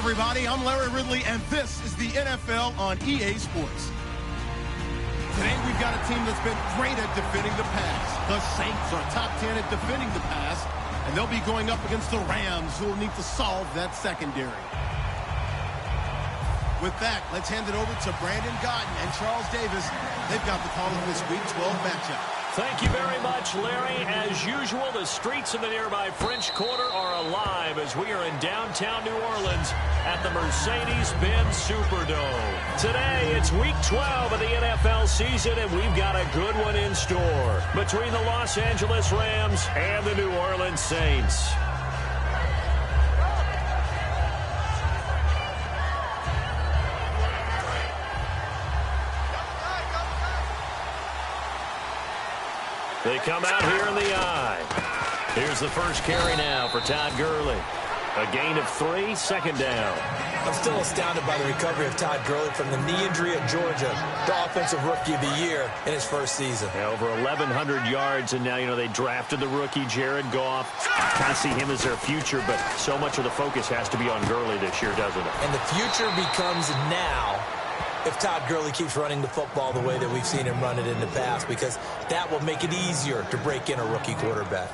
everybody. I'm Larry Ridley, and this is the NFL on EA Sports. Today, we've got a team that's been great at defending the pass. The Saints are top 10 at defending the pass, and they'll be going up against the Rams, who will need to solve that secondary. With that, let's hand it over to Brandon Godden and Charles Davis. They've got the call of this Week 12 matchup. Thank you very much, Larry. As usual, the streets of the nearby French Quarter are alive as we are in downtown New Orleans at the Mercedes-Benz Superdome. Today, it's Week 12 of the NFL season, and we've got a good one in store between the Los Angeles Rams and the New Orleans Saints. They come out here in the eye. Here's the first carry now for Todd Gurley. A gain of 3, second down. I'm still astounded by the recovery of Todd Gurley from the knee injury at Georgia, the offensive rookie of the year in his first season. Yeah, over 1,100 yards, and now, they drafted the rookie Jared Goff. Kind of see him as their future, but so much of the focus has to be on Gurley this year, doesn't it? And the future becomes now if Todd Gurley keeps running the football the way that we've seen him run it in the past, because that will make it easier to break in a rookie quarterback.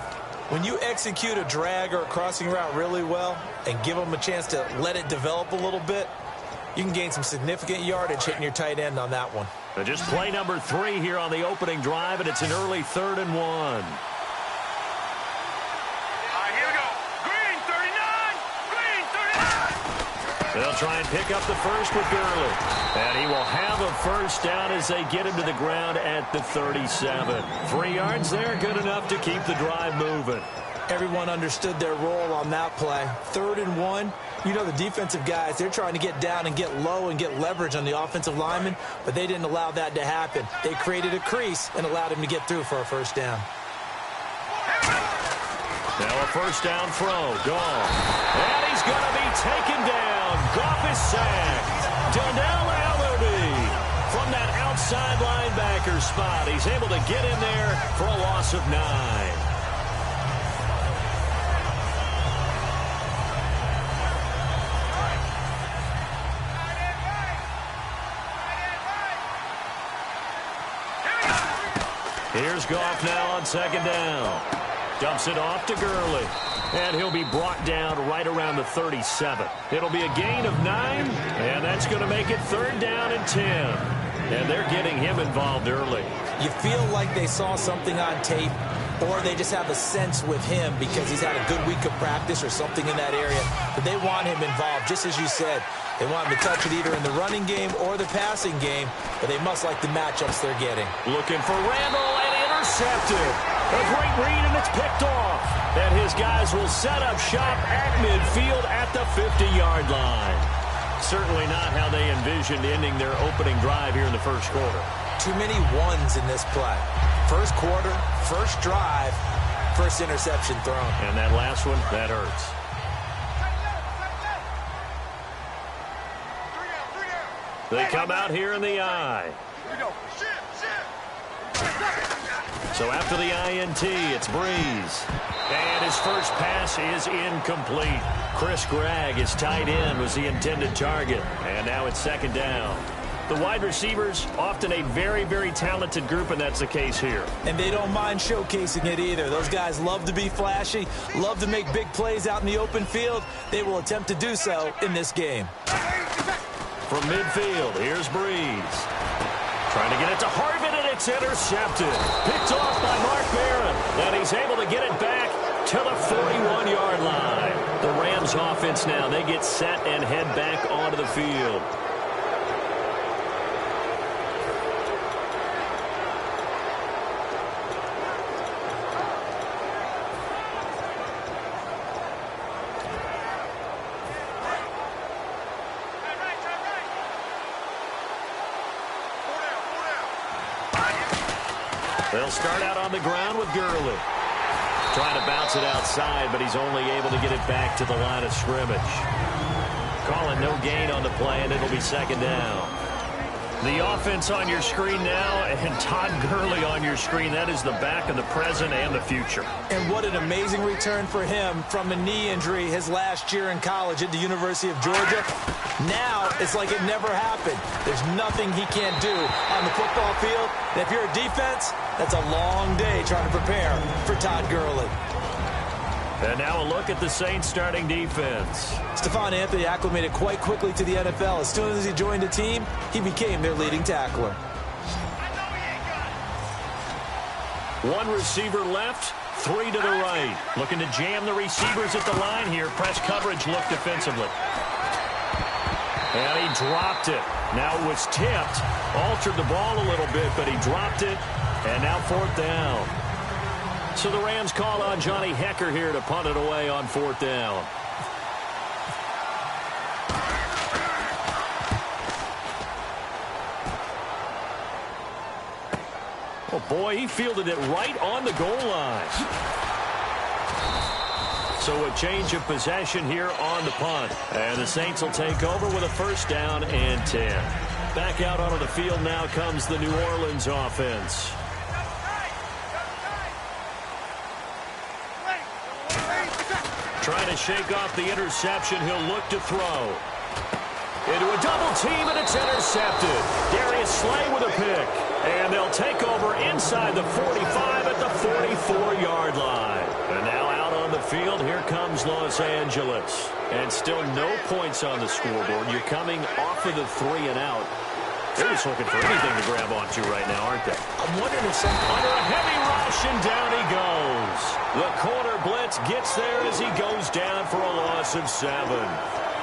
When you execute a drag or a crossing route really well and give them a chance to let it develop a little bit, you can gain some significant yardage hitting your tight end on that one. Just play number 3 here on the opening drive, and it's an early 3rd and 1. They'll try and pick up the first with Gurley. And he will have a first down as they get him to the ground at the 37. 3 yards there, good enough to keep the drive moving. Everyone understood their role on that play. 3rd and 1. The defensive guys, they're trying to get down and get low and get leverage on the offensive lineman, but they didn't allow that to happen. They created a crease and allowed him to get through for a first down. Now a first down throw. Goff. And he's going to be taken down. Goff is sacked. Donnell Allerby from that outside linebacker spot. He's able to get in there for a loss of 9. Here's Goff now on second down. Dumps it off to Gurley. And he'll be brought down right around the 37. It'll be a gain of 9, and that's going to make it 3rd down and 10. And they're getting him involved early. You feel like they saw something on tape, or they just have a sense with him because he's had a good week of practice or something in that area, but they want him involved, just as you said. They want him to touch it either in the running game or the passing game, but they must like the matchups they're getting. Looking for Randall, and intercepted. A great read, and it's picked off. And his guys will set up shop at midfield at the 50-yard line. Certainly not how they envisioned ending their opening drive here in the first quarter. Too many ones in this play. First quarter, first drive, first interception thrown. And that last one, that hurts. They come out here in the eye. So after the INT, it's Breeze. And his first pass is incomplete. Chris Gregg, his tight end, was the intended target. And now it's second down. The wide receivers, often a very, very talented group, and that's the case here. And they don't mind showcasing it either. Those guys love to be flashy, love to make big plays out in the open field. They will attempt to do so in this game. From midfield, here's Breeze. Trying to get it to Harvin, and it's intercepted. Picked off by Mark Barron. And he's able to get it back to the 41-yard line. The Rams offense now, they get set and head back onto the field. They'll start out on the ground with Gurley. Trying to bounce it outside, but he's only able to get it back to the line of scrimmage. Calling no gain on the play, and it'll be second down. The offense on your screen now, and Todd Gurley on your screen. That is the back of the present and the future. And what an amazing return for him from a knee injury his last year in college at the University of Georgia. Now it's like it never happened. There's nothing he can't do on the football field. And if you're a defense, that's a long day trying to prepare for Todd Gurley. And now a look at the Saints starting defense. Stephon Anthony acclimated quite quickly to the NFL. As soon as he joined the team, he became their leading tackler. One receiver left, three to the right. Looking to jam the receivers at the line here. Press coverage look defensively. And he dropped it. Now it was tipped. Altered the ball a little bit, but he dropped it. And now fourth down. So the Rams call on Johnny Hecker here to punt it away on fourth down. Oh, boy, he fielded it right on the goal line. So a change of possession here on the punt. And the Saints will take over with a first down and 10. Back out onto the field now comes the New Orleans offense. Trying to shake off the interception. He'll look to throw. Into a double team, and it's intercepted. Darius Slay with a pick. And they'll take over inside the 45 at the 44-yard line. And now out on the field, here comes Los Angeles. And still no points on the scoreboard. You're coming off of the 3 and out. They're just looking for anything to grab onto right now, aren't they? I'm wondering if some... Under a heavy rush, and down he goes. The corner blitz gets there as he goes down for a loss of 7.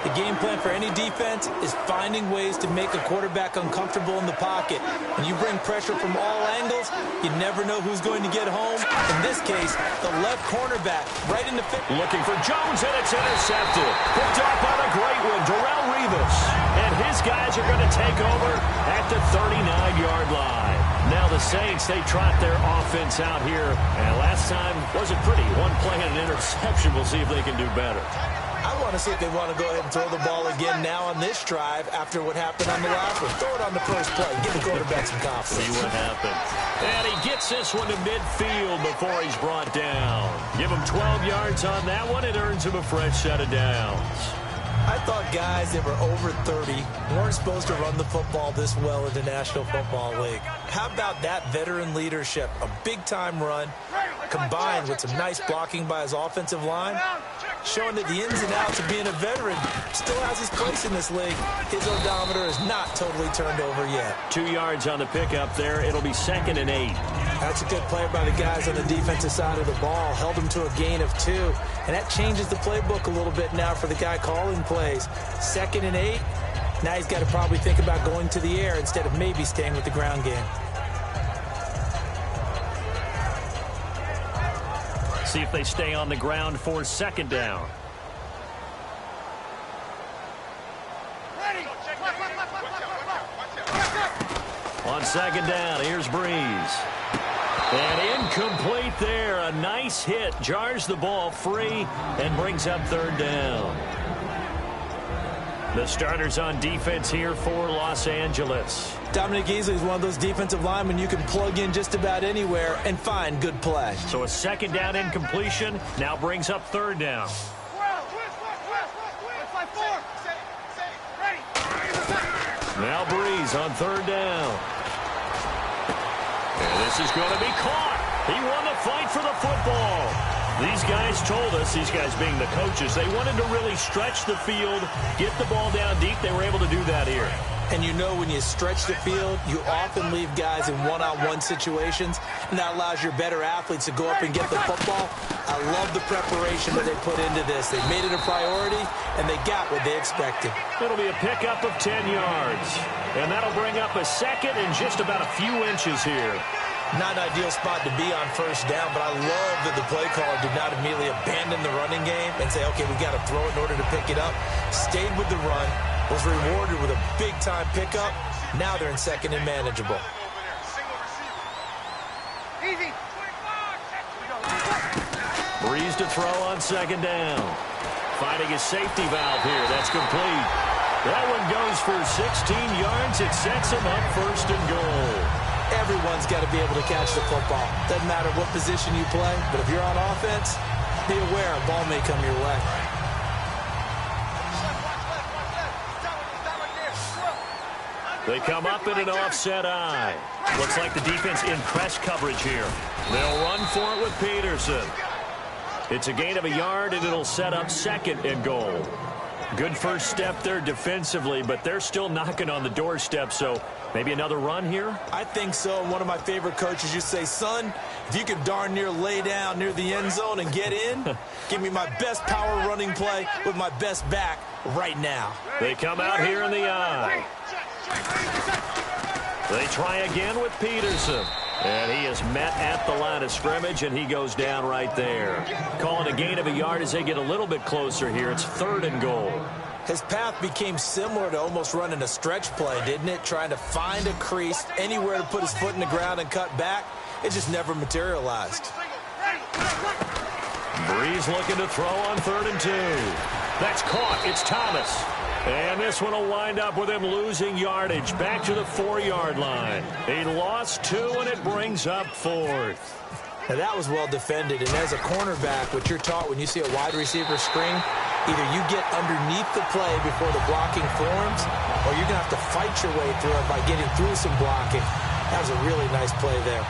The game plan for any defense is finding ways to make a quarterback uncomfortable in the pocket. When you bring pressure from all angles, you never know who's going to get home. In this case, the left cornerback right in the... Looking for Jones, and it's intercepted. Picked up by the great one, Darrelle Revis. And his guys are going to take over at the 39-yard line. Now the Saints, they trot their offense out here. And last time wasn't pretty. One play and an interception. We'll see if they can do better. I want to see if they want to go ahead and throw the ball again now on this drive after what happened on the last one. Throw it on the first play. Give the quarterback some confidence. See what happens. And he gets this one to midfield before he's brought down. Give him 12 yards on that one. It earns him a fresh set of downs. I thought guys that were over 30 weren't supposed to run the football this well in the National Football League. How about that veteran leadership? A big-time run combined with some nice blocking by his offensive line, showing that the ins and outs of being a veteran still has his place in this league. His odometer is not totally turned over yet. 2 yards on the pickup there. It'll be 2nd and 8. That's a good play by the guys on the defensive side of the ball. Held him to a gain of 2. And that changes the playbook a little bit now for the guy calling plays. 2nd and 8. Now he's got to probably think about going to the air instead of maybe staying with the ground game. See if they stay on the ground for 2nd down. On 2nd down, here's Breeze. And incomplete there. A nice hit. Jars the ball free and brings up 3rd down. The starters on defense here for Los Angeles. Dominic Easley is one of those defensive linemen you can plug in just about anywhere and find good play. So a 2nd down incompletion now brings up 3rd down. Now Breeze on 3rd down. And this is going to be caught. He won the fight for the football. These guys told us, these guys being the coaches, they wanted to really stretch the field, get the ball down deep. They were able to do that here. And you know when you stretch the field, you often leave guys in one-on-one situations, and that allows your better athletes to go up and get the football. I love the preparation that they put into this. They made it a priority, and they got what they expected. It'll be a pickup of 10 yards. And that'll bring up a 2nd and just about a few inches here. Not an ideal spot to be on 1st down, but I love that the play caller did not immediately abandon the running game and say, okay, we got to throw it in order to pick it up. Stayed with the run, was rewarded with a big-time pickup. Now they're in 2nd and manageable. Breeze to throw on 2nd down. Finding his safety valve here. That's complete. That one goes for 16 yards. It sets him up first and goal. Everyone's got to be able to catch the football. Doesn't matter what position you play, but if you're on offense, be aware a ball may come your way. They come up in an offset eye. Looks like the defense in press coverage here. They'll run for it with Peterson. It's a gain of a yard, and it'll set up second and goal. Good first step there defensively, but they're still knocking on the doorstep, so maybe another run here? I think so. One of my favorite coaches used to say, son, if you can darn near lay down near the end zone and get in, give me my best power running play with my best back right now. They come out here in the eye. They try again with Peterson. And he is met at the line of scrimmage, and he goes down right there. Calling a gain of a yard as they get a little bit closer here. It's third and goal. His path became similar to almost running a stretch play, didn't it? Trying to find a crease, anywhere to put his foot in the ground and cut back. It just never materialized. Breeze looking to throw on 3rd and 2. That's caught. It's Thomas. And this one will wind up with him losing yardage back to the 4-yard line. He lost 2, and it brings up 4th. Now that was well defended, and as a cornerback, what you're taught when you see a wide receiver screen, either you get underneath the play before the blocking forms, or you're going to have to fight your way through it by getting through some blocking. That was a really nice play there.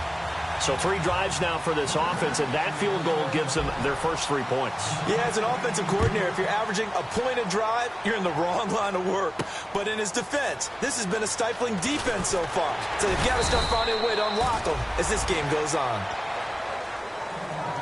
So 3 drives now for this offense, and that field goal gives them their first 3 points. Yeah, as an offensive coordinator, if you're averaging a point a drive, you're in the wrong line of work. But in his defense, this has been a stifling defense so far. So they've got to start finding a way to unlock them as this game goes on.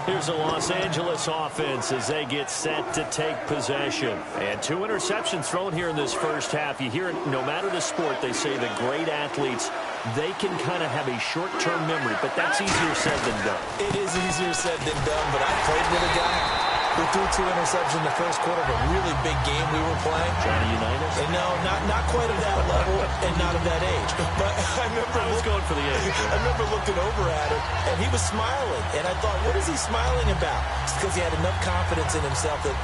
Here's the Los Angeles offense as they get set to take possession. And 2 interceptions thrown here in this first half. You hear it, no matter the sport, they say the great athletes, they can kind of have a short-term memory, but that's easier said than done. It is easier said than done, but I played with a guy who threw 2 interceptions in the first quarter of a really big game we were playing. Johnny Unitas? And no, not quite at that level and not of that age. But I was going for the age. I remember looking over at him, and he was smiling. And I thought, what is he smiling about? It's because he had enough confidence in himself that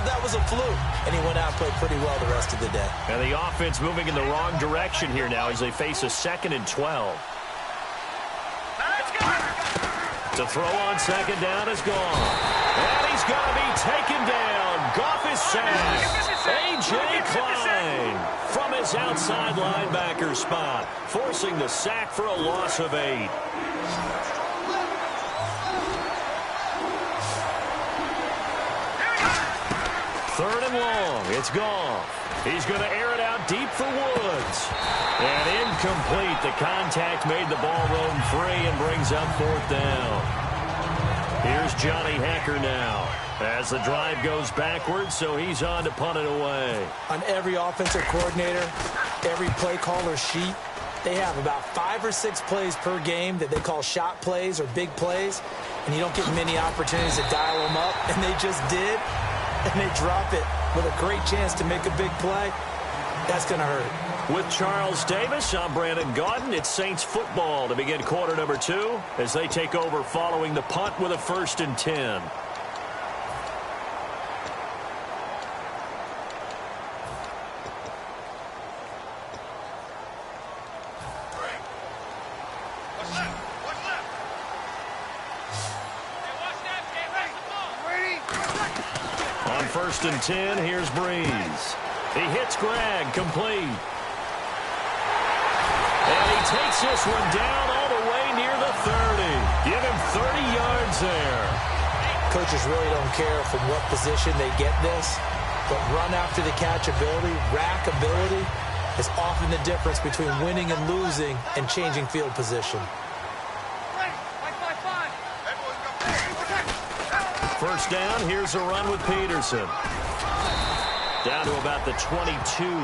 that was a fluke. And he went out and played pretty well the rest of the day. And the offense moving in the wrong direction here now as they face a 2nd and 12. To throw on 2nd down is gone. And he's going to be taken down. Goff is sacked. A.J. Klein from his outside linebacker spot, forcing the sack for a loss of 8. Third and long. It's Goff. He's going to air it out deep for Woods. And incomplete. The contact made the ball roam free and brings up 4th down. Here's Johnny Hacker now as the drive goes backwards, so he's on to punt it away. On every offensive coordinator, every play caller sheet, they have about 5 or 6 plays per game that they call shot plays or big plays, and you don't get many opportunities to dial them up, and they just did, and they drop it with a great chance to make a big play. That's going to hurt. With Charles Davis, I'm Brandon Gaudin. It's Saints football to begin quarter number 2 as they take over following the punt with a 1st and 10. On 1st and 10, here's Breeze. He hits Greg, complete. And he takes this one down all the way near the 30. Give him 30 yards there. Coaches really don't care from what position they get this, but run after the catch ability, rack ability, is often the difference between winning and losing and changing field position. First down, here's a run with Peterson. Down to about the 22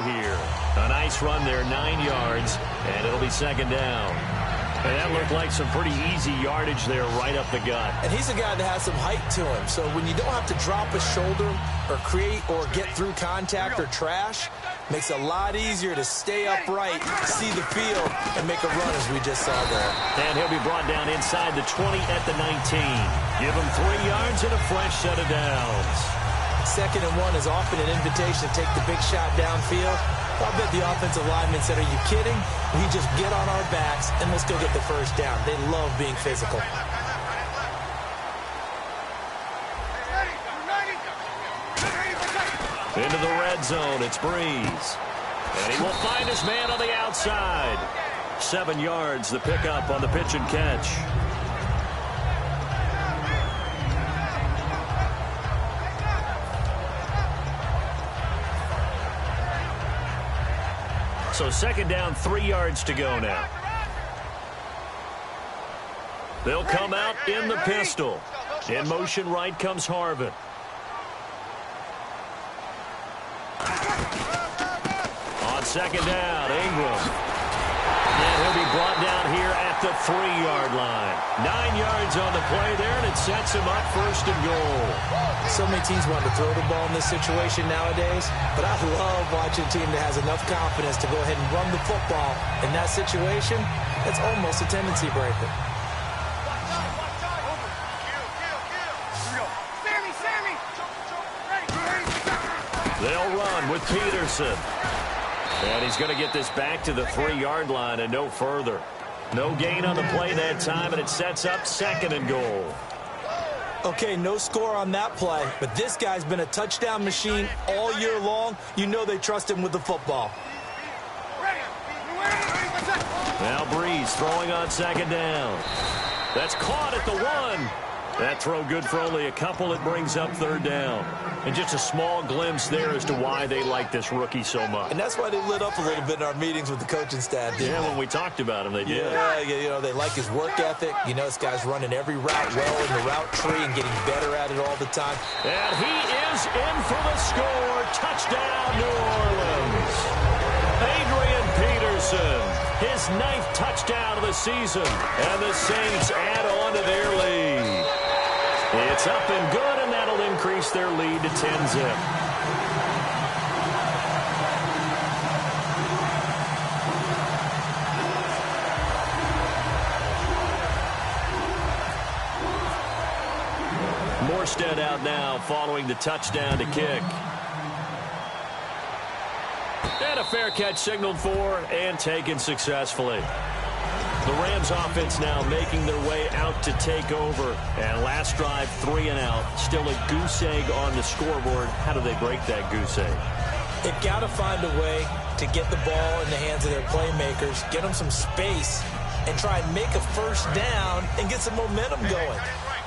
here. A nice run there, 9 yards, and it'll be 2nd down. And that looked like some pretty easy yardage there right up the gut. And he's a guy that has some height to him, so when you don't have to drop a shoulder or create or get through contact or trash, makes it a lot easier to stay upright, see the field, and make a run as we just saw there. And he'll be brought down inside the 20 at the 19. Give him 3 yards and a fresh set of downs. 2nd and 1 is often an invitation to take the big shot downfield. I'll bet the offensive lineman said, are you kidding? We just get on our backs and let's go get the first down. They love being physical. Into the red zone, it's Breeze. And he will find his man on the outside. 7 yards, the pickup on the pitch and catch. So 2nd down, 3 yards to go now. They'll come out in the pistol. In motion right comes Harvin. On 2nd down, Ingram. And he'll be brought down here at the 3-yard line. 9 yards on the play there, and it sets him up 1st and goal. So many teams want to throw the ball in this situation nowadays, but I love watching a team that has enough confidence to go ahead and run the football. In that situation, that's almost a tendency breaker. They'll run with Peterson. And he's going to get this back to the 3-yard line and no further. No gain on the play that time, and it sets up 2nd and goal. Okay, no score on that play, but this guy's been a touchdown machine all year long. You know they trust him with the football. Now Breeze throwing on 2nd down. That's caught at the 1. That throw good for only a couple. It brings up 3rd down. And just a small glimpse there as to why they like this rookie so much. And that's why they lit up a little bit in our meetings with the coaching staff. Yeah, when we talked about him, they did. Yeah, you know, they like his work ethic. You know, this guy's running every route well in the route tree and getting better at it all the time. And he is in for the score. Touchdown, New Orleans. Adrian Peterson, his 9th touchdown of the season. And the Saints add on to their lead. It's up and good, and that'll increase their lead to 10-zip. Morstead out now following the touchdown to kick. And a fair catch signaled for and taken successfully. The Rams offense now making their way out to take over. And last drive, 3 and out. Still a goose egg on the scoreboard. How do they break that goose egg? They've got to find a way to get the ball in the hands of their playmakers, get them some space, and try and make a first down and get some momentum going.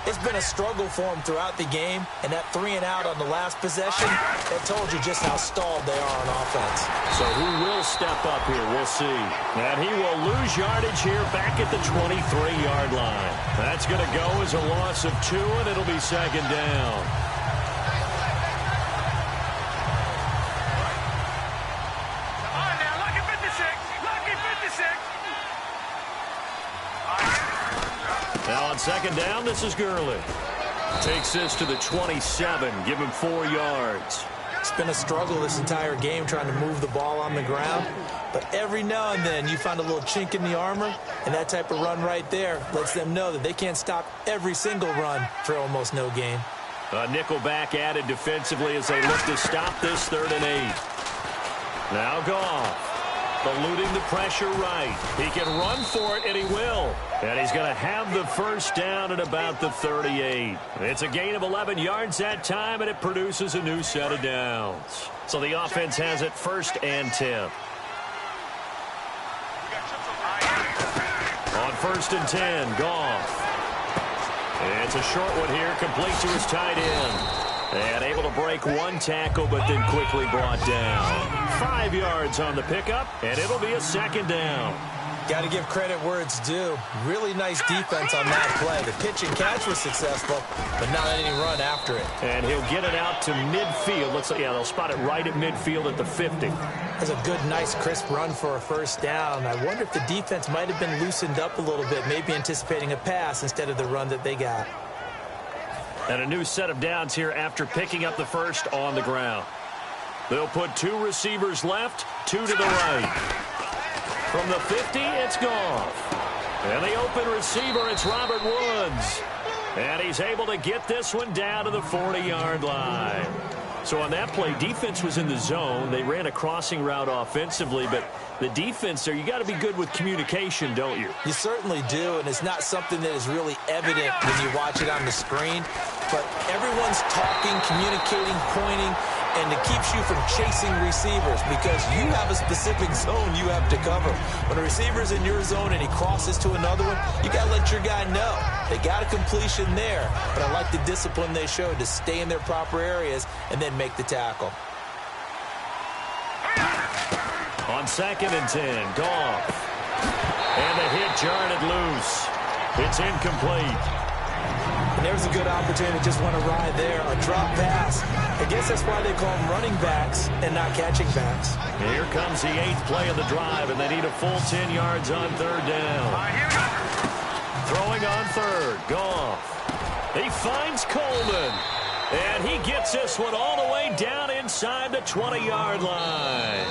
It's been a struggle for them throughout the game, and that 3 and out on the last possession, that told you just how stalled they are on offense. So who will step up here? We'll see. And he will lose yardage here back at the 23-yard line. That's going to go as a loss of 2, and it'll be 2nd down. Now on 2nd down, this is Gurley. Takes this to the 27, give him 4 yards. It's been a struggle this entire game trying to move the ball on the ground. But every now and then you find a little chink in the armor, and that type of run right there lets them know that they can't stop every single run for almost no gain. A nickel back added defensively as they look to stop this 3rd and 8. Now Goff. Eluding the pressure right. He can run for it, and he will. And he's going to have the first down at about the 38. It's a gain of 11 yards that time, and it produces a new set of downs. So the offense has it 1st and 10. On 1st and 10, Goff. It's a short one here, complete to his tight end. And able to break 1 tackle, but then quickly brought down. 5 yards on the pickup, and it'll be a 2nd down. Got to give credit where it's due. Really nice defense on that play. The pitch and catch was successful, but not any run after it. And he'll get it out to midfield. Looks like, yeah, they'll spot it right at midfield at the 50. That's a good, nice, crisp run for a first down. I wonder if the defense might have been loosened up a little bit, maybe anticipating a pass instead of the run that they got. And a new set of downs here after picking up the first on the ground. They'll put 2 receivers left, 2 to the right. From the 50, it's Goff. And the open receiver, it's Robert Woods. And he's able to get this one down to the 40-yard line. So on that play, defense was in the zone. They ran a crossing route offensively, but the defense there, you got to be good with communication, don't you? You certainly do, and it's not something that is really evident when you watch it on the screen. But everyone's talking, communicating, pointing, and it keeps you from chasing receivers because you have a specific zone you have to cover. When a receiver's in your zone and he crosses to another one, you got to let your guy know. They got a completion there, but I like the discipline they showed to stay in their proper areas and then make the tackle. On 2nd and 10, Goff. And the hit jarred it loose. It's incomplete. And there's a good opportunity to just want to ride there. A drop pass. I guess that's why they call them running backs and not catching backs. And here comes the 8th play of the drive, and they need a full 10 yards on 3rd down. Throwing on 3rd, Goff. He finds Coleman. And he gets this one all the way down inside the 20-yard line.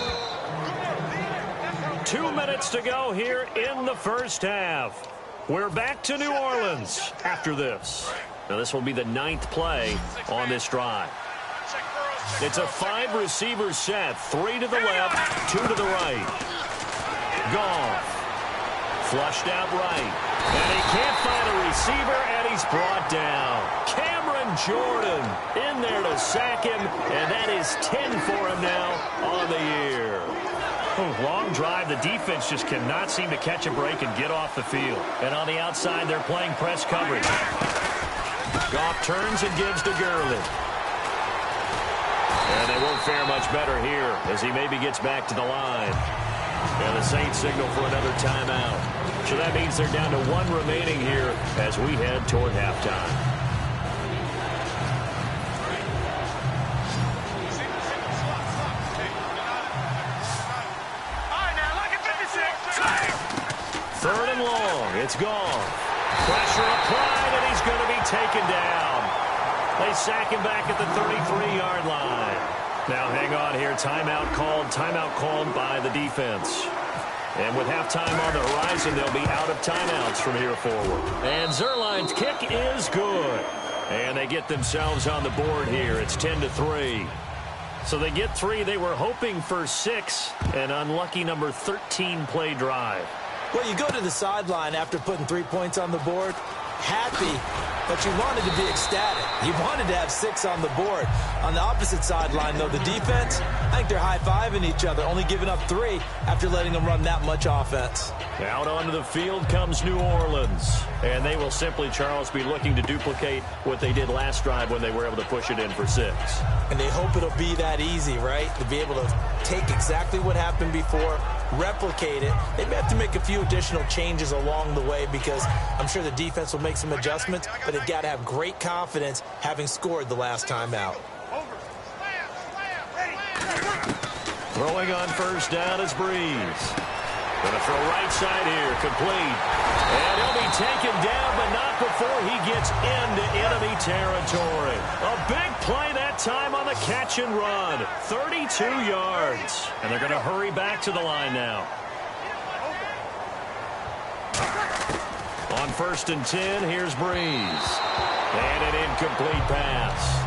2 minutes to go here in the first half. We're back to New Orleans after this. Now this will be the 9th play on this drive. It's a 5-receiver set. 3 to the left, 2 to the right. Goff. Flushed out right. And he can't find a receiver, and he's brought down. Cameron Jordan in there to sack him, and that is 10 for him now on the year. Long drive. The defense just cannot seem to catch a break and get off the field. And on the outside, they're playing press coverage. Goff turns and gives to Gurley. And they won't fare much better here as he maybe gets back to the line. And the Saints signal for another timeout. So that means they're down to 1 remaining here as we head toward halftime. Third and long. It's gone. Pressure applied, and he's going to be taken down. They sack him back at the 33-yard line. Now hang on here. Timeout called by the defense. And with halftime on the horizon, they'll be out of timeouts from here forward. And Zerline's kick is good. And they get themselves on the board here. It's 10-3. So they get 3. They were hoping for 6. An unlucky number 13 play drive. Well, you go to the sideline after putting 3 points on the board, happy, but you wanted to be ecstatic. You wanted to have 6 on the board. On the opposite sideline, though, the defense, I think they're high-fiving each other, only giving up 3 after letting them run that much offense. Out onto the field comes New Orleans. And they will simply, Charles, be looking to duplicate what they did last drive when they were able to push it in for 6. And they hope it'll be that easy, right? To be able to take exactly what happened before, replicate it. They may have to make a few additional changes along the way because I'm sure the defense will make some adjustments, but they've got to have great confidence having scored the last time out. Throwing on first down is Breeze. Going to throw right side here, complete. And he'll be taken down, but not before he gets into enemy territory. A big play that time on the catch and run. 32 yards. And they're going to hurry back to the line now. On 1st and 10, here's Breeze. And an incomplete pass.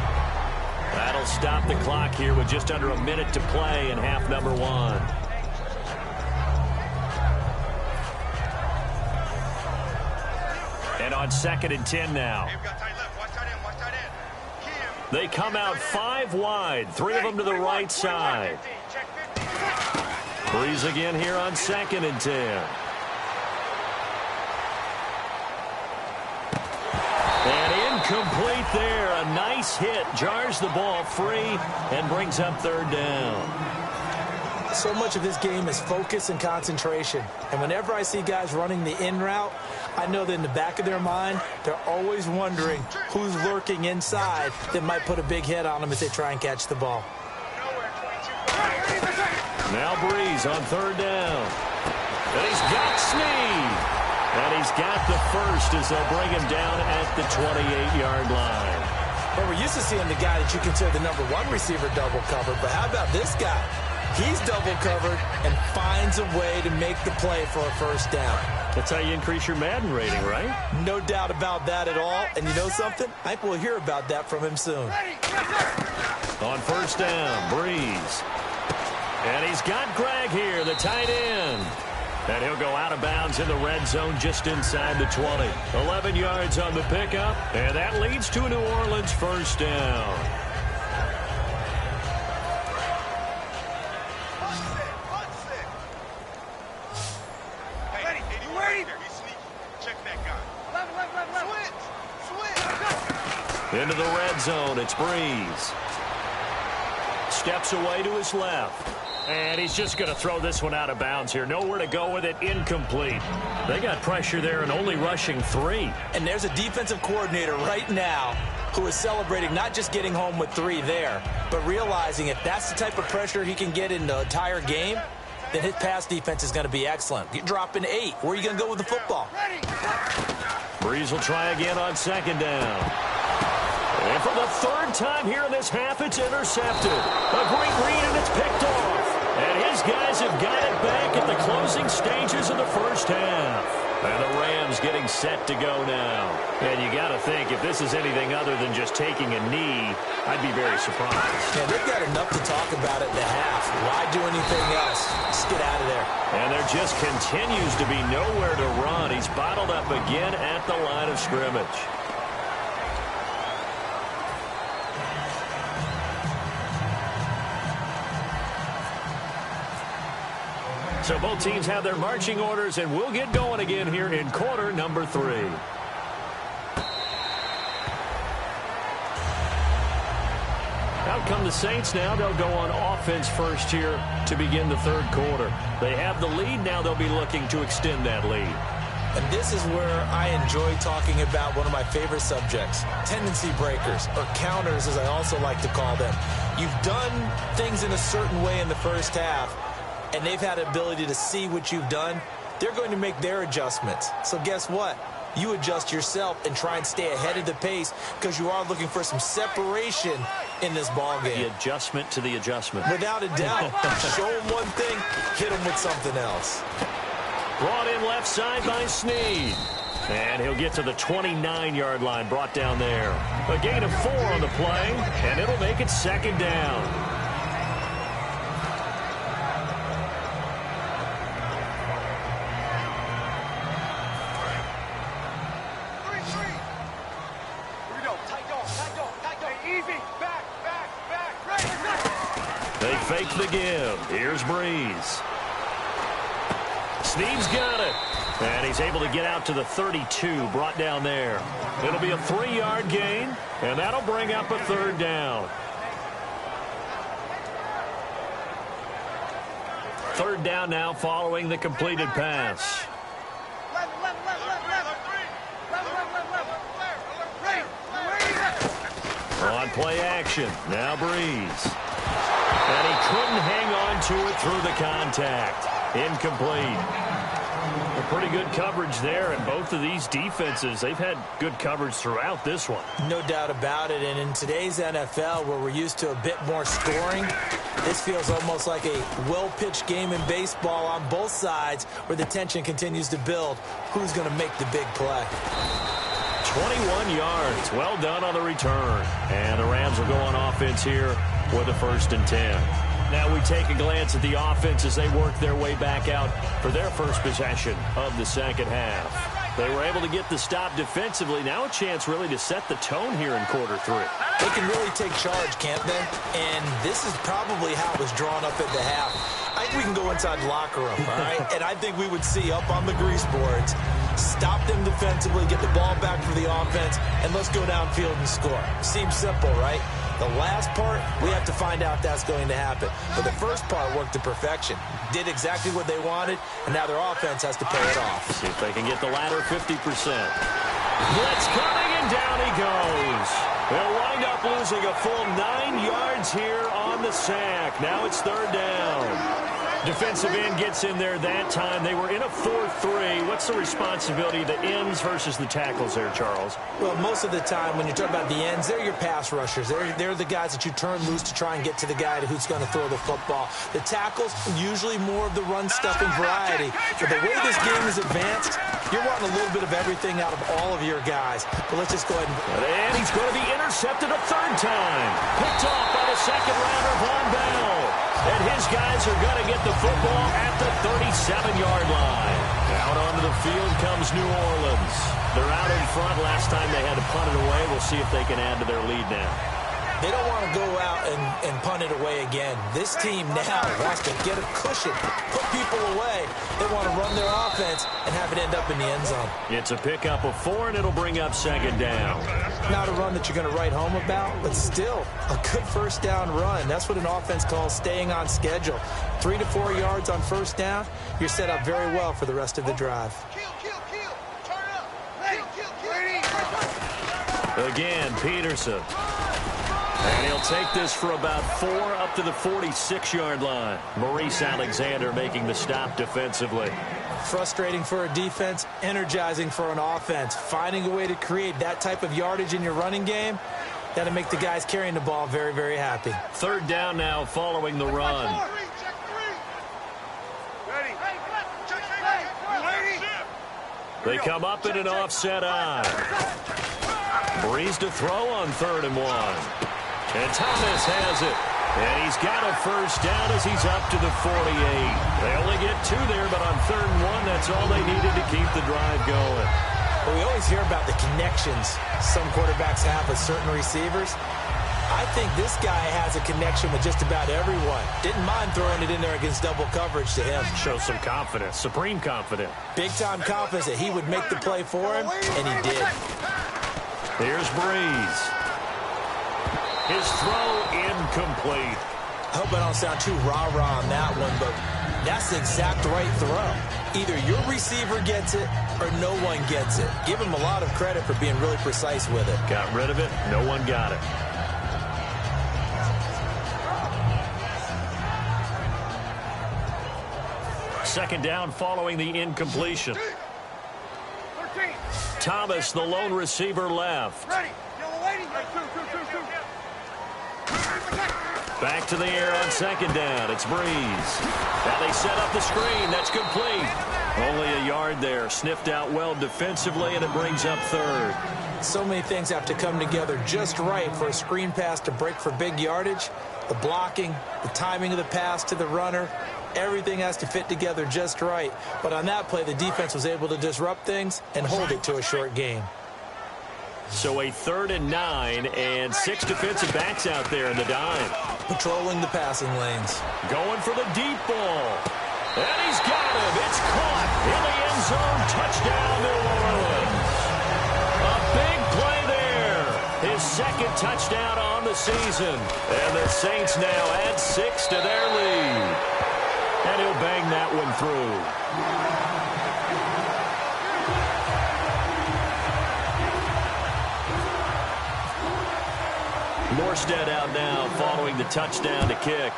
That'll stop the clock here with just under a minute to play in half number 1. And on 2nd and 10 now. They come out 5 wide, 3 of them to the right side. Breeze again here on 2nd and 10. And incomplete there. A nice hit. Jars the ball free and brings up 3rd down. So much of this game is focus and concentration. And whenever I see guys running the in route, I know that in the back of their mind, they're always wondering who's lurking inside that might put a big hit on them as they try and catch the ball. Now Breeze on 3rd down. And he's got Snead. And he's got the first as they'll bring him down at the 28-yard line. Well, we're used to seeing the guy that you consider the #1 receiver double cover, but how about this guy? He's double covered and finds a way to make the play for a first down. That's how you increase your Madden rating, right? No doubt about that at all. And you know something? I think we'll hear about that from him soon. On first down, Breeze. And he's got Greg here, the tight end. And he'll go out of bounds in the red zone just inside the 20. 11 yards on the pickup, and that leads to a New Orleans first down. Into the red zone, it's Breeze. Steps away to his left. And he's just going to throw this one out of bounds here. Nowhere to go with it. Incomplete. They got pressure there and only rushing 3. And there's a defensive coordinator right now who is celebrating not just getting home with 3 there, but realizing if that's the type of pressure he can get in the entire game, then his pass defense is going to be excellent. You're dropping 8. Where are you going to go with the football? Breeze will try again on second down. And for the third time here in this half, it's intercepted. A great read, and it's picked off. And his guys have got it back at the closing stages of the first half. And the Rams getting set to go now. And you got to think, if this is anything other than just taking a knee, I'd be very surprised. Yeah, they've got enough to talk about at the half. Why do anything else? Just get out of there. And there just continues to be nowhere to run. He's bottled up again at the line of scrimmage. So both teams have their marching orders, and we'll get going again here in quarter number 3. Out come the Saints now. They'll go on offense first here to begin the third quarter. They have the lead. Now they'll be looking to extend that lead. And this is where I enjoy talking about one of my favorite subjects, tendency breakers, or counters as I also like to call them. You've done things in a certain way in the first half, and they've had the ability to see what you've done. They're going to make their adjustments. So guess what? You adjust yourself and try and stay ahead of the pace because you are looking for some separation in this ball game. The adjustment to the adjustment. Without a doubt. Show them one thing, hit them with something else. Brought in left side by Snead. And he'll get to the 29-yard line, brought down there. A gain of 4 on the play, and it'll make it second down. They fake the give. Here's Breeze. Snead's got it. And he's able to get out to the 32, brought down there. It'll be a 3-yard gain, and that'll bring up a third down. Third down now following the completed pass. On play action, now Breeze. And he couldn't hang on to it through the contact. Incomplete. A pretty good coverage there, and both of these defenses, they've had good coverage throughout this one. No doubt about it, and in today's NFL, where we're used to a bit more scoring, this feels almost like a well-pitched game in baseball on both sides where the tension continues to build. Who's going to make the big play? 21 yards. Well done on the return. And the Rams will go on offense here with a 1st and 10. Now we take a glance at the offense as they work their way back out for their first possession of the second half. They were able to get the stop defensively. Now a chance really to set the tone here in quarter 3. They can really take charge, can't they? And this is probably how it was drawn up at the half. I think we can go inside the locker room, all right? And I think we would see up on the grease boards, stop them defensively, get the ball back for the offense, and let's go downfield and score. Seems simple, right? The last part, we have to find out if that's going to happen. But the first part worked to perfection. Did exactly what they wanted, and now their offense has to pay it off. See if they can get the latter 50%. Blitz coming, and down he goes. They'll wind up losing a full 9 yards here on the sack. Now it's third down. Defensive end gets in there that time. They were in a 4-3. What's the responsibility of the ends versus the tackles there, Charles? Well, most of the time when you talk about the ends, they're your pass rushers. They're the guys that you turn loose to try and get to the guy who's going to throw the football. The tackles, usually more of the run-stuffing variety. But the way this game is advanced, you're wanting a little bit of everything out of all of your guys. But let's just go ahead and he's going to be intercepted a third time. Picked off by the second-rounder, Von Bell. And his guys are going to get the football at the 37-yard line. Out onto the field comes New Orleans. They're out in front. Last time they had to punt it away. We'll see if they can add to their lead now. They don't want to go out and punt it away again. This team now wants to get a cushion, put people away. They want to run their offense and have it end up in the end zone. It's a pickup of 4, and it'll bring up second down. Not a run that you're going to write home about, but still a good first down run. That's what an offense calls staying on schedule. 3 to 4 yards on first down, you're set up very well for the rest of the drive. Again, Peterson. And he'll take this for about 4 up to the 46-yard line. Maurice Alexander making the stop defensively. Frustrating for a defense, energizing for an offense. Finding a way to create that type of yardage in your running game, that'll make the guys carrying the ball very, very happy. Third down now following the run. They come up in an offset eye. Breeze to throw on 3rd and 1. And Thomas has it. And he's got a first down as he's up to the 48. They only get 2 there, but on 3rd and 1, that's all they needed to keep the drive going. Well, we always hear about the connections some quarterbacks have with certain receivers. I think this guy has a connection with just about everyone. Didn't mind throwing it in there against double coverage to him. Shows some confidence, supreme confidence. Big-time confidence that he would make the play for him, and he did. Here's Breeze. His throw incomplete. I hope I don't sound too rah-rah on that one, but that's the exact right throw. Either your receiver gets it or no one gets it. Give him a lot of credit for being really precise with it. Got rid of it. No one got it. Second down following the incompletion. Thomas, the lone receiver, left. Back to the air on second down. It's Breeze. Now they set up the screen. That's complete. Only a yard there. Sniffed out well defensively, and it brings up 3rd. So many things have to come together just right for a screen pass to break for big yardage. The blocking, the timing of the pass to the runner, everything has to fit together just right. But on that play, the defense was able to disrupt things and hold it to a short gain. So a 3rd and 9, and 6 defensive backs out there in the dime. Patrolling the passing lanes. Going for the deep ball. And he's got him. It's caught in the end zone. Touchdown, New Orleans. A big play there. His 2nd touchdown on the season. And the Saints now add 6 to their lead. And he'll bang that one through. Morstead out now following the touchdown to kick.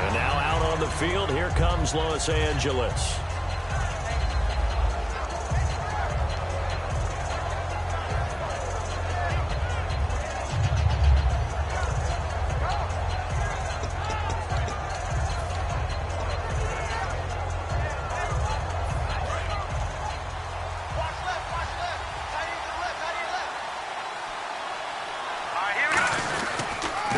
And now out on the field, here comes Los Angeles.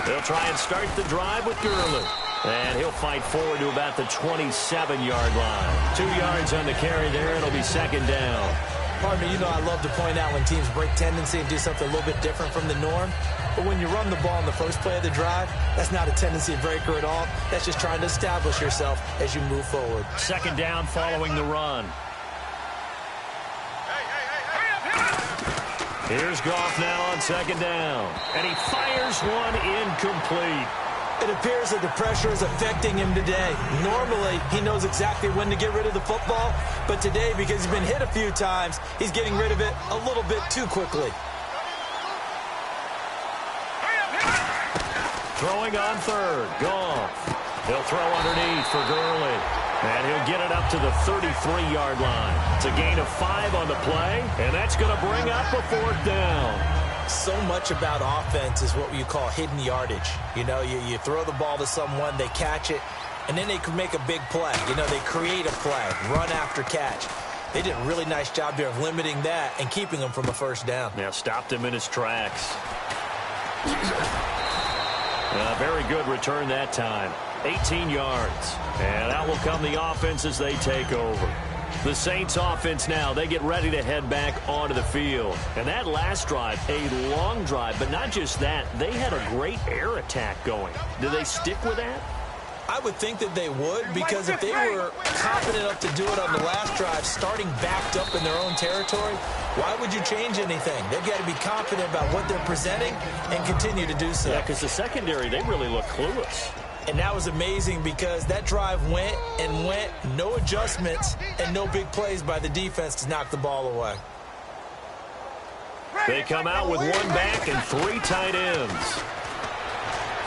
They'll try and start the drive with Gurley. And he'll fight forward to about the 27-yard line. 2 yards on the carry there. It'll be second down. Partner, you know I love to point out when teams break tendency and do something a little bit different from the norm. But when you run the ball in the first play of the drive, that's not a tendency breaker at all. That's just trying to establish yourself as you move forward. Second down following the run. Here's Goff now on second down. And he fires one incomplete. It appears that the pressure is affecting him today. Normally, he knows exactly when to get rid of the football. But today, because he's been hit a few times, he's getting rid of it a little bit too quickly. Throwing on third. Goff. He'll throw underneath for Gurley. And he'll get it up to the 33-yard line. It's a gain of 5 on the play, and that's going to bring up a 4th down. So much about offense is what you call hidden yardage. You know, you throw the ball to someone, they catch it, and then they can make a big play. You know, they create a play, run after catch. They did a really nice job here of limiting that and keeping him from a 1st down. Now stopped him in his tracks. Very good return that time. 18 yards. And out will come the offense as they take over. The Saints offense now, they get ready to head back onto the field. And that last drive, a long drive, but not just that, they had a great air attack going. Do they stick with that? I would think that they would, because if they were confident enough to do it on the last drive, starting backed up in their own territory, why would you change anything? They've got to be confident about what they're presenting and continue to do so. Yeah, because the secondary, they really look clueless. And that was amazing because that drive went and went, no adjustments, and no big plays by the defense to knock the ball away. They come out with 1 back and 3 tight ends.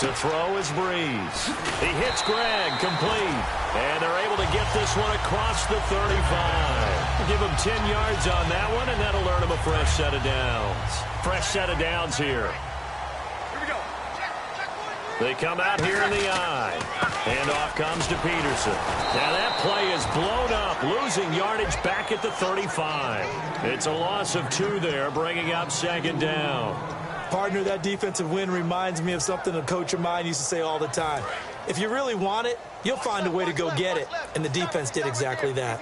To throw is Breeze. He hits Greg, complete. And they're able to get this one across the 35. Give him 10 yards on that one, and that'll earn him a fresh set of downs. Fresh set of downs here. They come out here in the eye. And off comes to Peterson. Now that play is blown up, losing yardage back at the 35. It's a loss of 2 there, bringing up 2nd down. Partner, that defensive win reminds me of something a coach of mine used to say all the time. If you really want it, you'll find a way to go get it. And the defense did exactly that.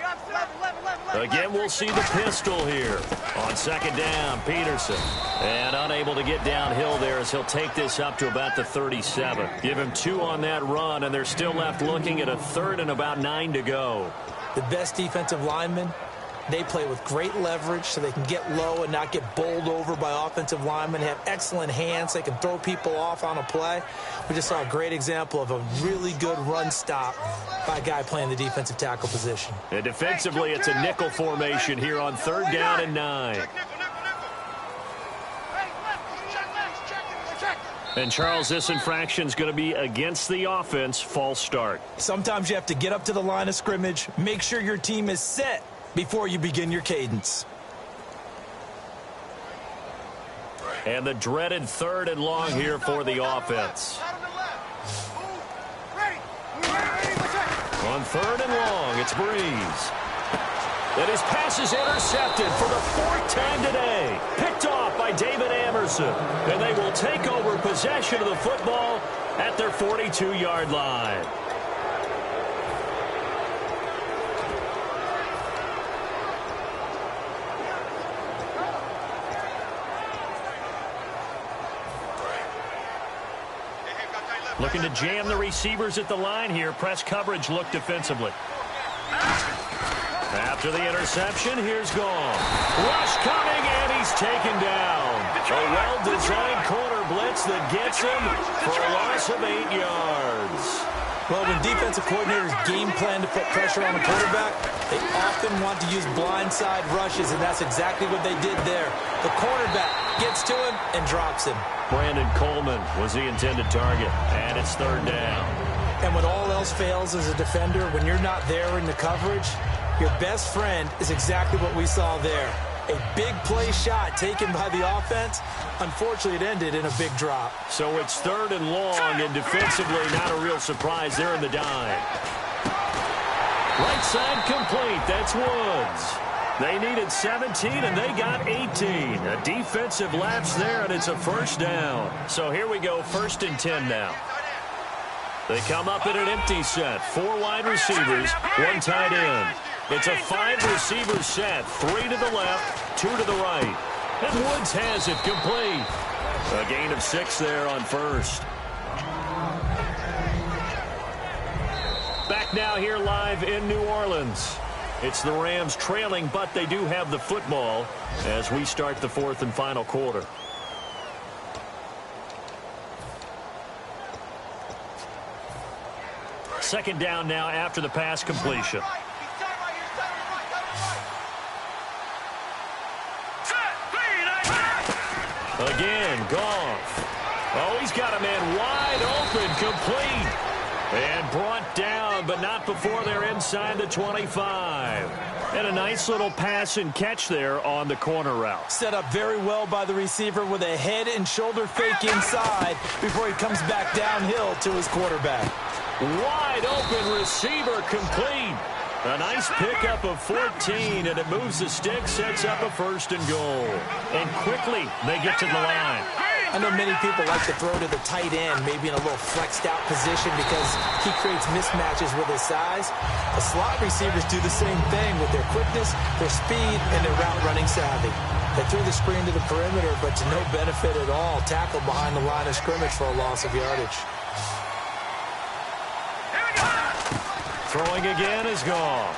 Again, we'll see the pistol here. On 2nd down, Peterson. And unable to get downhill there as he'll take this up to about the 37. Give him 2 on that run, and they're still left looking at a 3rd and about 9 to go. The best defensive linemen, they play with great leverage so they can get low and not get bowled over by offensive linemen. They have excellent hands. They can throw people off on a play. We just saw a great example of a really good run stop by a guy playing the defensive tackle position. And defensively, it's a nickel formation here on 3rd down and 9. And, Charles, this infraction's going to be against the offense. False start. Sometimes you have to get up to the line of scrimmage, make sure your team is set before you begin your cadence. And the dreaded 3rd and long here for the offense. On 3rd and long, it's Breeze. And his pass is intercepted for the 4th time today. Picked off by David Amerson. And they will take over possession of the football at their 42-yard line. Looking to jam the receivers at the line here. Press coverage look defensively. After the interception, here's Goff. Rush coming, and he's taken down. A well-designed corner blitz that gets him for a loss of 8 yards. Well, when defensive coordinators game plan to put pressure on a quarterback, they often want to use blindside rushes, and that's exactly what they did there. The cornerback gets to him and drops him. Brandon Coleman was the intended target, and it's 3rd down. And when all else fails as a defender, when you're not there in the coverage, your best friend is exactly what we saw there. A big play shot taken by the offense. Unfortunately, it ended in a big drop. So it's 3rd and long, and defensively not a real surprise there in the dime. Right side complete. That's Woods. They needed 17, and they got 18. A defensive lapse there, and it's a 1st down. So here we go, 1st and 10 now. They come up in an empty set. 4 wide receivers, 1 tight end. It's a 5-receiver set, 3 to the left, 2 to the right. And Woods has it complete. A gain of 6 there on 1st. Back now here live in New Orleans. It's the Rams trailing, but they do have the football as we start the 4th and final quarter. Second down now after the pass completion. Again, Goff. Oh, he's got a man wide open, complete. And brought down, but not before they're inside the 25. And a nice little pass and catch there on the corner route. Set up very well by the receiver with a head and shoulder fake inside before he comes back downhill to his quarterback. Wide open receiver, complete. A nice pickup of 14, and it moves the stick, sets up a 1st and goal. And quickly, they get to the line. I know many people like to throw to the tight end, maybe in a little flexed out position because he creates mismatches with his size. The slot receivers do the same thing with their quickness, their speed, and their route running savvy. They threw the screen to the perimeter, but to no benefit at all. Tackled behind the line of scrimmage for a loss of yardage. Throwing again is Goff.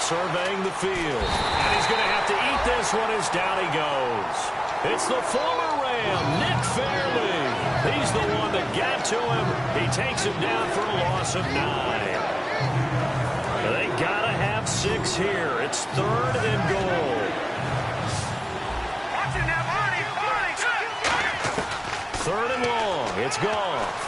Surveying the field. And he's going to have to eat this one as down he goes. It's the former Ram, Nick Fairley. He's the one that got to him. He takes him down for a loss of 9. They got to have 6 here. It's 3rd and goal. 3rd and long. It's Goff.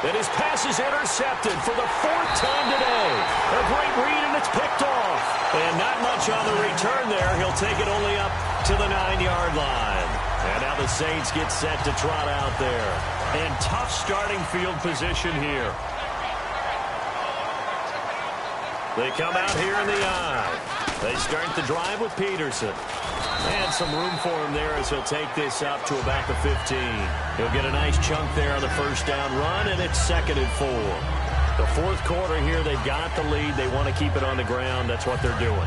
And his pass is intercepted for the 4th time today. A great read, and it's picked off. And not much on the return there. He'll take it only up to the 9-yard line. And now the Saints get set to trot out there. And tough starting field position here. They come out here in the eye. They start the drive with Peterson. And some room for him there as he'll take this up to about the 15. He'll get a nice chunk there on the 1st down run, and it's 2nd and 4. The 4th quarter here, they've got the lead. They want to keep it on the ground. That's what they're doing.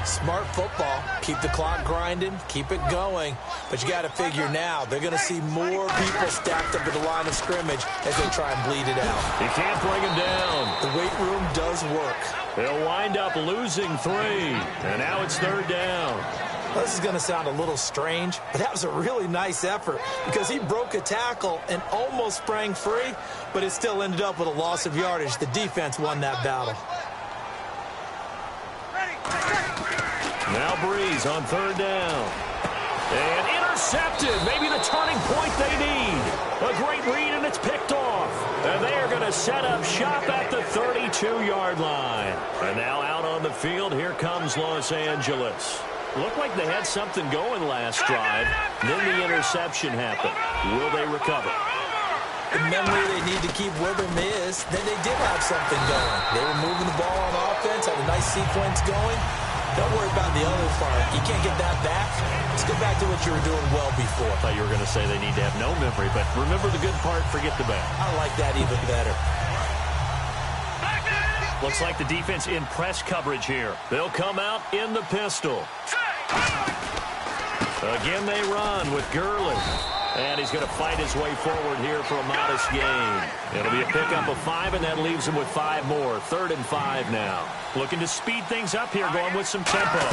Smart football. Keep the clock grinding. Keep it going. But you got to figure now, they're going to see more people stacked up at the line of scrimmage as they try and bleed it out. You can't bring him down. The weight room does work. They'll wind up losing 3. And now it's 3rd down. Well, this is going to sound a little strange, but that was a really nice effort because he broke a tackle and almost sprang free, but it still ended up with a loss of yardage. The defense won that battle. Now Breeze on 3rd down. And intercepted. Maybe the turning point they need. A great read, and it's picked off. And they are going to set up shop at the 32-yard line. And now out on the field, here comes Los Angeles. Looked like they had something going last drive. Then the interception happened. Will they recover? The memory they need to keep with them is that they did have something going. They were moving the ball on offense, had a nice sequence going. Don't worry about the other part. You can't get that back. Let's go back to what you were doing well before. I thought you were going to say they need to have no memory, but remember the good part, forget the bad. I like that even better. Looks like the defense in press coverage here. They'll come out in the pistol. Again, they run with Gurley. And he's going to fight his way forward here for a modest gain. It'll be a pickup of 5, and that leaves him with 5 more. 3rd and 5 now. Looking to speed things up here, going with some tempo.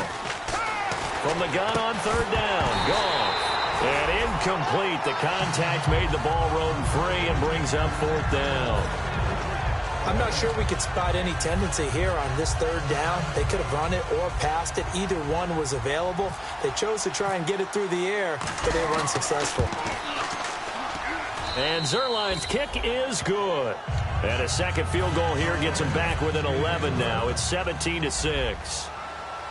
From the gun on 3rd down. Gone. And incomplete. The contact made the ball roam free and brings up 4th down. I'm not sure we could spot any tendency here on this 3rd down. They could have run it or passed it. Either one was available. They chose to try and get it through the air, but they were unsuccessful. And Zerline's kick is good. And a 2nd field goal here gets them back within 11 now. It's 17-6.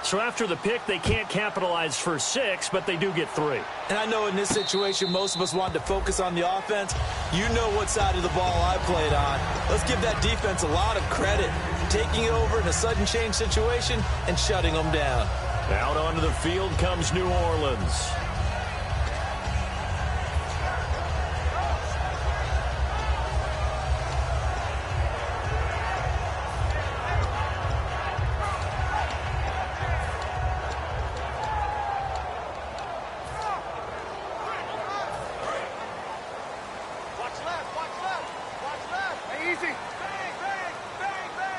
So after the pick, they can't capitalize for 6, but they do get 3. And I know in this situation, most of us wanted to focus on the offense. You know what side of the ball I played on. Let's give that defense a lot of credit. Taking it over in a sudden change situation and shutting them down. Out onto the field comes New Orleans.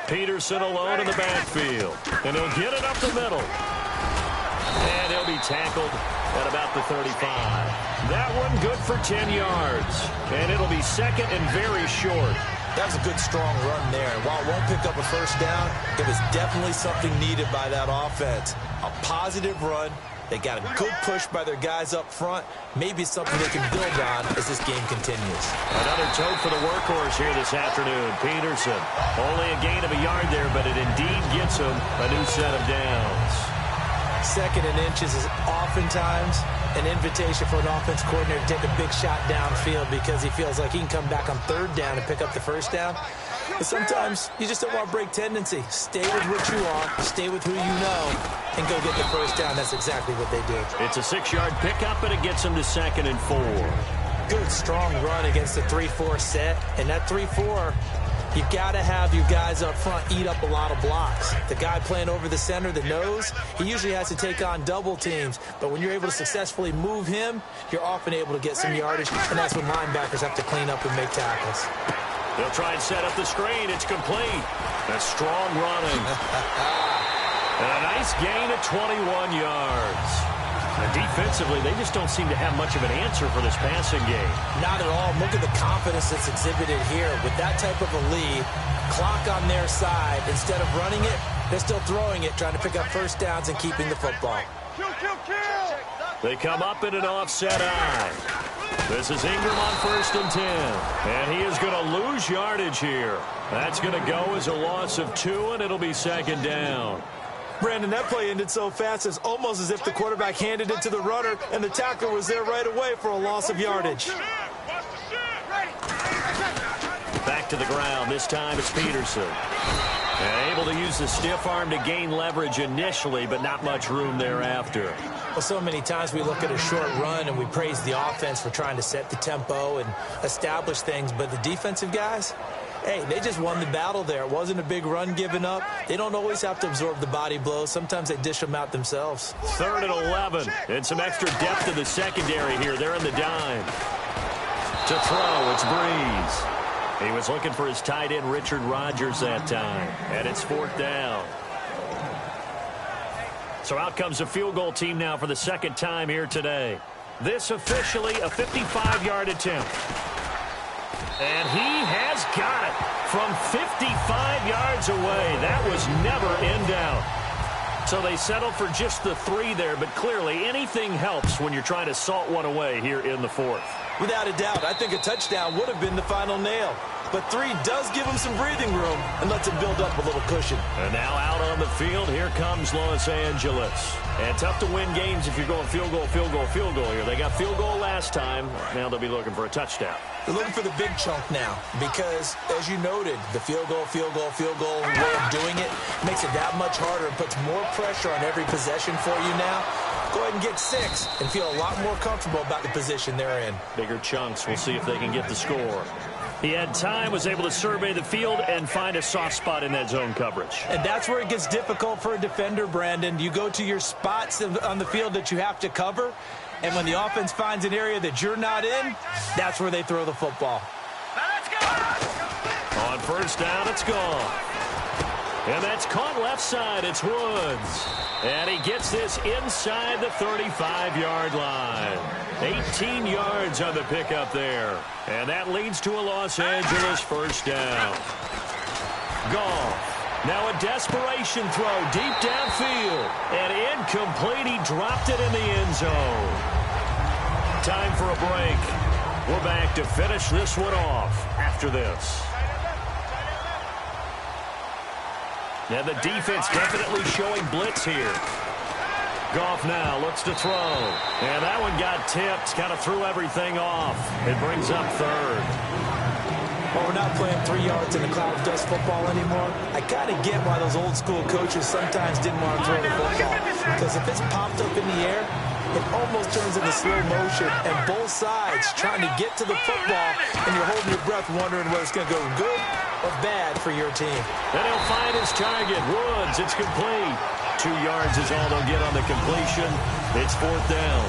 Peterson alone in the backfield. And he'll get it up the middle. And he'll be tackled at about the 35. That one good for 10 yards. And it'll be 2nd and very short. That was a good, strong run there. And while it won't pick up a 1st down, it was definitely something needed by that offense. A positive run They got a good push by their guys up front. Maybe something they can build on as this game continues. Another tote for the workhorse here this afternoon, Peterson. Only a gain of a yard there, but it indeed gets him a new set of downs. 2nd and inches is oftentimes an invitation for an offense coordinator to take a big shot downfield because he feels like he can come back on 3rd down and pick up the 1st down. But sometimes you just don't want to break tendency. Stay with what you are, stay with who you know, and go get the 1st down. That's exactly what they did. It's a 6-yard pickup, and it gets them to 2nd and 4. Good, strong run against the 3-4 set. And that 3-4, you got to have your guys up front eat up a lot of blocks. The guy playing over the center, the nose, he usually has to take on double teams. But when you're able to successfully move him, you're often able to get some yardage, and that's when linebackers have to clean up and make tackles. They'll try and set up the screen. It's complete. That's strong running. And a nice gain of 21 yards. And defensively, they just don't seem to have much of an answer for this passing game. Not at all. Look at the confidence that's exhibited here. With that type of a lead, clock on their side, instead of running it, they're still throwing it, trying to pick up 1st downs and keeping the football. They come up in an offset eye. This is Ingram on 1st and 10. And he is going to lose yardage here. That's going to go as a loss of 2, and it'll be 2nd down. Brandon, that play ended so fast, it's almost as if the quarterback handed it to the runner, and the tackler was there right away for a loss of yardage. Back to the ground. This time it's Peterson. And able to use the stiff arm to gain leverage initially, but not much room thereafter. Well, so many times we look at a short run and we praise the offense for trying to set the tempo and establish things, but the defensive guys, hey, they just won the battle there. It wasn't a big run given up. They don't always have to absorb the body blows. Sometimes they dish them out themselves. 3rd and 11, and some extra depth in the secondary here. They're in the dime. To throw, it's Breeze. He was looking for his tight end, Richard Rodgers, that time. And it's 4th down. So out comes the field goal team now for the 2nd time here today. This officially a 55-yard attempt. And he has got it from 55 yards away. That was never in doubt. So they settled for just the 3 there, but clearly anything helps when you're trying to salt one away here in the 4th. Without a doubt, I think a touchdown would have been the final nail. But 3 does give him some breathing room and lets him build up a little cushion. And now out on the field, here comes Los Angeles. And tough to win games if you're going field goal, field goal, field goal here. They got field goal last time. Now they'll be looking for a touchdown. They're looking for the big chunk now because, as you noted, the field goal way of doing it makes it that much harder and puts more pressure on every possession for you now. Go ahead and get 6 and feel a lot more comfortable about the position they're in. Bigger chunks. We'll see if they can get the score. He had time, was able to survey the field and find a soft spot in that zone coverage. And that's where it gets difficult for a defender, Brandon. You go to your spots on the field that you have to cover, and when the offense finds an area that you're not in, that's where they throw the football. On 1st down, it's gone. And that's caught left side. It's Woods. And he gets this inside the 35-yard line. 18 yards on the pickup there. And that leads to a Los Angeles 1st down. Goff. Now a desperation throw deep downfield. And incomplete. He dropped it in the end zone. Time for a break. We're back to finish this one off after this. And the defense definitely showing blitz here. Goff now looks to throw. And that one got tipped. Kind of threw everything off. It brings up 3rd. Well, we're not playing 3 yards in a cloud of dust football anymore. I kind of get why those old school coaches sometimes didn't want to throw the football. Because if it's popped up in the air, it almost turns into slow motion. And both sides trying to get to the football, and you're holding your breath wondering whether it's going to go good or bad for your team. And he'll find his target. Woods, it's complete. 2 yards is all they'll get on the completion. It's 4th down.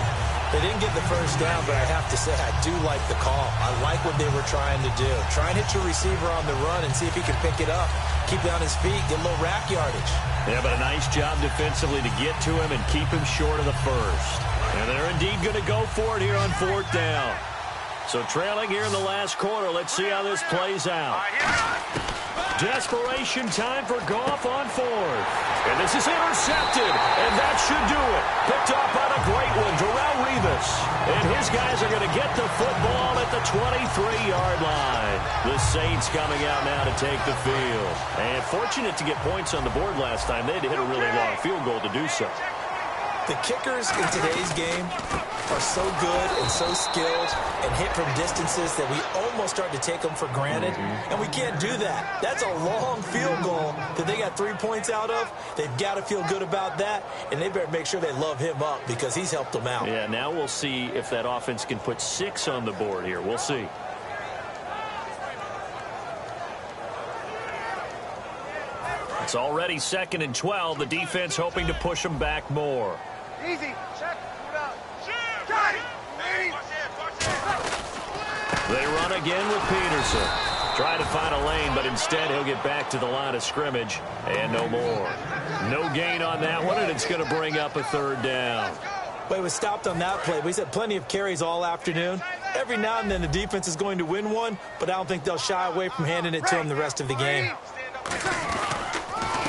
They didn't get the 1st down, but I have to say I do like the call. I like what they were trying to do. Try and hit your receiver on the run and see if he can pick it up. Keep it on his feet, get a little rack yardage. Yeah, but a nice job defensively to get to him and keep him short of the 1st. And they're indeed going to go for it here on 4th down. So trailing here in the last quarter. Let's see how this plays out. Desperation time for Goff on 4th. And this is intercepted, and that should do it. Picked off by the great one, Darrelle Revis. And his guys are going to get the football at the 23-yard line. The Saints coming out now to take the field. And fortunate to get points on the board last time. They had to hit a really long field goal to do so. The kickers in today's game are so good and so skilled and hit from distances that we almost start to take them for granted, and we can't do that. That's a long field goal that they got 3 points out of. They've got to feel good about that, and they better make sure they love him up because he's helped them out. Yeah, now we'll see if that offense can put 6 on the board here. We'll see. It's already 2nd and 12. The defense hoping to push them back more. Easy. Check. They run again with Peterson. Try to find a lane, but instead he'll get back to the line of scrimmage. And no more. No gain on that one, and it's going to bring up a 3rd down. But it was stopped on that play. We've had plenty of carries all afternoon. Every now and then the defense is going to win one, but I don't think they'll shy away from handing it to him the rest of the game.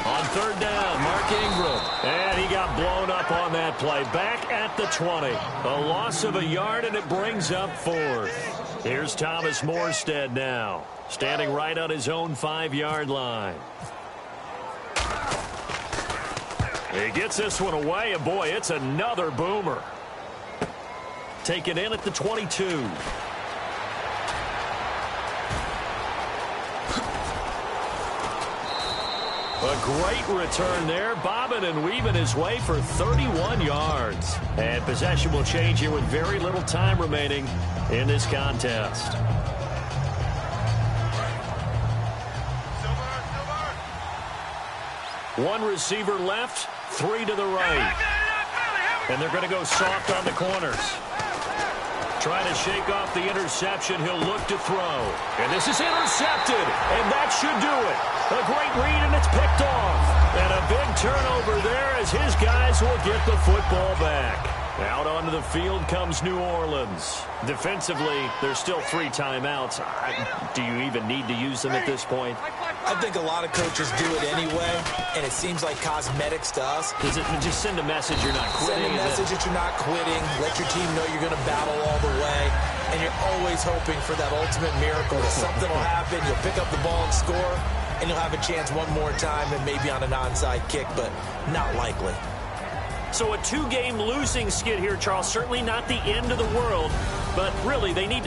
On 3rd down, Mark Ingram. And he got blown up on that play. Back at the 20. A loss of a yard, and it brings up 4th. Here's Thomas Morstead now, standing right on his own 5-yard line. He gets this one away, and boy, it's another boomer. Taken in at the 22. A great return there, bobbing and weaving his way for 31 yards. And possession will change here with very little time remaining in this contest. One receiver left, 3 to the right. And they're going to go soft on the corners. Trying to shake off the interception. He'll look to throw. And this is intercepted. And that should do it. A great read, and it's picked off. And a big turnover there as his guys will get the football back. Out onto the field comes New Orleans. Defensively, there's still 3 timeouts. Do you even need to use them at this point? I think a lot of coaches do it anyway, and it seems like cosmetics to us. Does it just send a message you're not quitting? Send a message that you're not quitting. Let your team know you're going to battle all the way. And you're always hoping for that ultimate miracle that something will happen. You'll pick up the ball and score, and you'll have a chance one more time and maybe on an onside kick, but not likely. So a 2-game losing skid here, Charles. Certainly not the end of the world, but really they need to